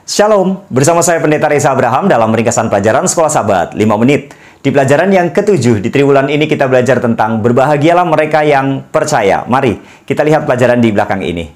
Shalom, bersama saya Pendeta Reza Abraham dalam ringkasan pelajaran Sekolah Sabat 5 menit. Di pelajaran yang ke-7 di triwulan ini kita belajar tentang berbahagialah mereka yang percaya. Mari kita lihat pelajaran di belakang ini.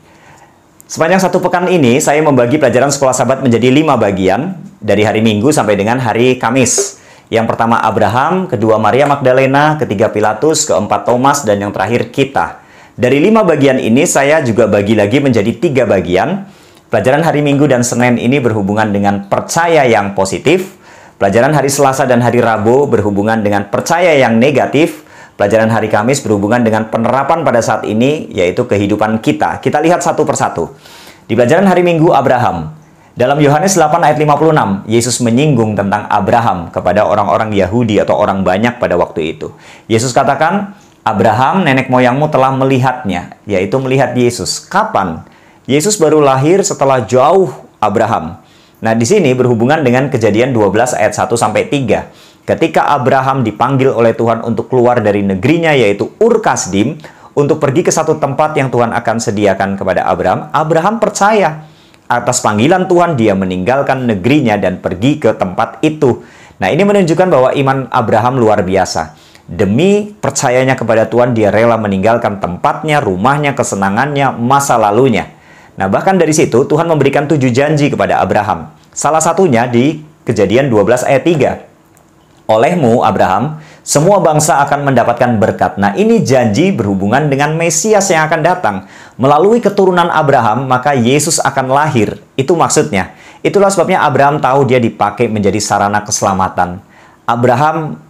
Sepanjang satu pekan ini saya membagi pelajaran Sekolah Sabat menjadi 5 bagian dari hari Minggu sampai dengan hari Kamis. Yang pertama Abraham, kedua Maria Magdalena, ketiga Pilatus, keempat Thomas, dan yang terakhir kita. Dari 5 bagian ini saya juga bagi lagi menjadi 3 bagian. Pelajaran hari Minggu dan Senin ini berhubungan dengan percaya yang positif. Pelajaran hari Selasa dan hari Rabu berhubungan dengan percaya yang negatif. Pelajaran hari Kamis berhubungan dengan penerapan pada saat ini, yaitu kehidupan kita. Kita lihat satu persatu. Di pelajaran hari Minggu, Abraham. Dalam Yohanes 8 ayat 56, Yesus menyinggung tentang Abraham kepada orang-orang Yahudi atau orang banyak pada waktu itu. Yesus katakan, Abraham, nenek moyangmu telah melihatnya, yaitu melihat Yesus. Kapan? Yesus baru lahir setelah jauh Abraham. Nah, di sini berhubungan dengan Kejadian 12 ayat 1-3. Ketika Abraham dipanggil oleh Tuhan untuk keluar dari negerinya, yaitu Ur Kasdim, untuk pergi ke satu tempat yang Tuhan akan sediakan kepada Abraham, Abraham percaya. Atas panggilan Tuhan, dia meninggalkan negerinya dan pergi ke tempat itu. Nah, ini menunjukkan bahwa iman Abraham luar biasa. Demi percayanya kepada Tuhan, dia rela meninggalkan tempatnya, rumahnya, kesenangannya, masa lalunya. Nah, bahkan dari situ Tuhan memberikan 7 janji kepada Abraham. Salah satunya di Kejadian 12 ayat 3. Olehmu, Abraham, semua bangsa akan mendapatkan berkat. Nah, ini janji berhubungan dengan Mesias yang akan datang. Melalui keturunan Abraham, maka Yesus akan lahir. Itu maksudnya. Itulah sebabnya Abraham tahu dia dipakai menjadi sarana keselamatan. Abraham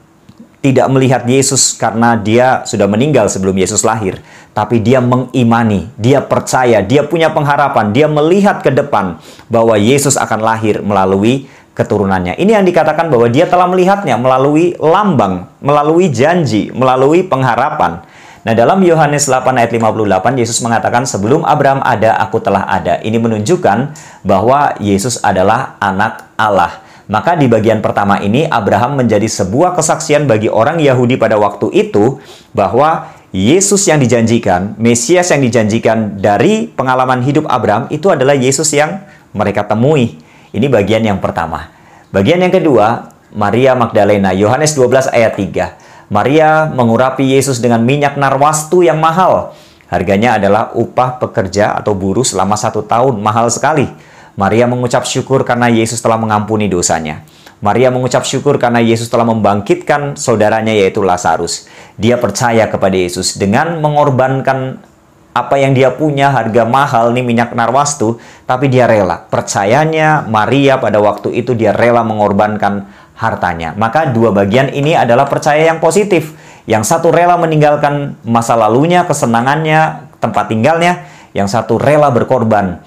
tidak melihat Yesus karena dia sudah meninggal sebelum Yesus lahir. Tapi dia mengimani, dia percaya, dia punya pengharapan, dia melihat ke depan bahwa Yesus akan lahir melalui keturunannya. Ini yang dikatakan bahwa dia telah melihatnya melalui lambang, melalui janji, melalui pengharapan. Nah, dalam Yohanes 8 ayat 58, Yesus mengatakan, sebelum Abraham ada, aku telah ada. Ini menunjukkan bahwa Yesus adalah anak Allah. Maka di bagian pertama ini, Abraham menjadi sebuah kesaksian bagi orang Yahudi pada waktu itu, bahwa Yesus yang dijanjikan, Mesias yang dijanjikan dari pengalaman hidup Abraham, itu adalah Yesus yang mereka temui. Ini bagian yang pertama. Bagian yang kedua, Maria Magdalena, Yohanes 12 ayat 3. Maria mengurapi Yesus dengan minyak narwastu yang mahal. Harganya adalah upah pekerja atau buruh selama 1 tahun, mahal sekali. Maria mengucap syukur karena Yesus telah mengampuni dosanya. Maria mengucap syukur karena Yesus telah membangkitkan saudaranya, yaitu Lazarus. Dia percaya kepada Yesus dengan mengorbankan apa yang dia punya, harga mahal nih minyak narwastu, tapi dia rela. Percayanya Maria pada waktu itu, dia rela mengorbankan hartanya. Maka 2 bagian ini adalah percaya yang positif. Yang satu rela meninggalkan masa lalunya, kesenangannya, tempat tinggalnya. Yang satu rela berkorban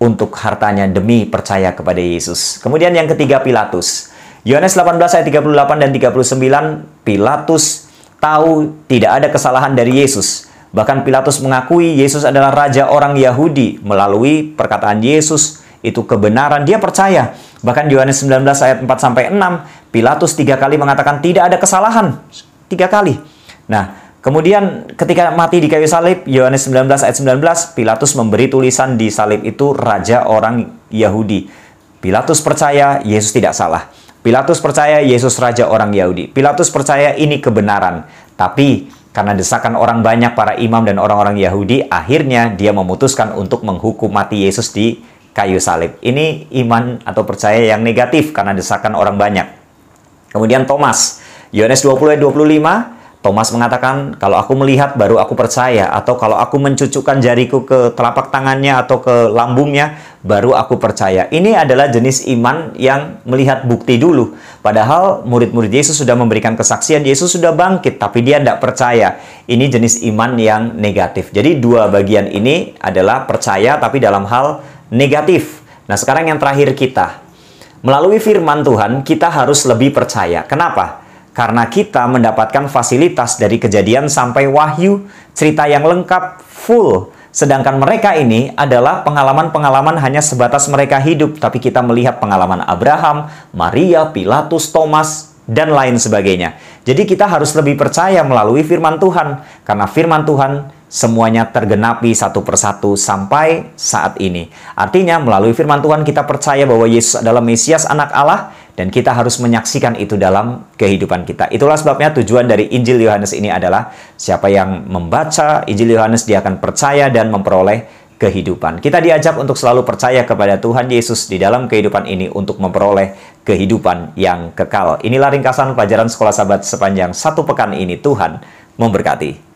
untuk hartanya demi percaya kepada Yesus. Kemudian yang ketiga, Pilatus. Yohanes 18 ayat 38 dan 39, Pilatus tahu tidak ada kesalahan dari Yesus. Bahkan Pilatus mengakui Yesus adalah raja orang Yahudi. Melalui perkataan Yesus, itu kebenaran, dia percaya. Bahkan Yohanes 19 ayat 4-6, Pilatus 3 kali mengatakan tidak ada kesalahan. 3 kali. Nah, kemudian ketika mati di kayu salib, Yohanes 19 ayat 19, Pilatus memberi tulisan di salib itu raja orang Yahudi. Pilatus percaya Yesus tidak salah. Pilatus percaya Yesus raja orang Yahudi. Pilatus percaya ini kebenaran. Tapi karena desakan orang banyak, para imam dan orang-orang Yahudi, akhirnya dia memutuskan untuk menghukum mati Yesus di kayu salib. Ini iman atau percaya yang negatif karena desakan orang banyak. Kemudian Thomas, Yohanes 20 ayat 25, Thomas mengatakan, kalau aku melihat baru aku percaya, atau kalau aku mencucukkan jariku ke telapak tangannya atau ke lambungnya, baru aku percaya. Ini adalah jenis iman yang melihat bukti dulu. Padahal murid-murid Yesus sudah memberikan kesaksian, Yesus sudah bangkit, tapi dia tidak percaya. Ini jenis iman yang negatif. Jadi 2 bagian ini adalah percaya, tapi dalam hal negatif. Nah, sekarang yang terakhir kita. Melalui firman Tuhan, kita harus lebih percaya. Kenapa? Karena kita mendapatkan fasilitas dari Kejadian sampai Wahyu, cerita yang lengkap, full. Sedangkan mereka ini adalah pengalaman-pengalaman hanya sebatas mereka hidup, tapi kita melihat pengalaman Abraham, Maria, Pilatus, Thomas, dan lain sebagainya. Jadi kita harus lebih percaya melalui firman Tuhan, karena firman Tuhan semuanya tergenapi satu persatu sampai saat ini. Artinya melalui firman Tuhan kita percaya bahwa Yesus adalah Mesias anak Allah dan kita harus menyaksikan itu dalam kehidupan kita. Itulah sebabnya tujuan dari Injil Yohanes ini adalah siapa yang membaca Injil Yohanes dia akan percaya dan memperoleh kehidupan. Kita diajak untuk selalu percaya kepada Tuhan Yesus di dalam kehidupan ini untuk memperoleh kehidupan yang kekal. Inilah ringkasan pelajaran Sekolah Sahabat sepanjang satu pekan ini. Tuhan memberkati.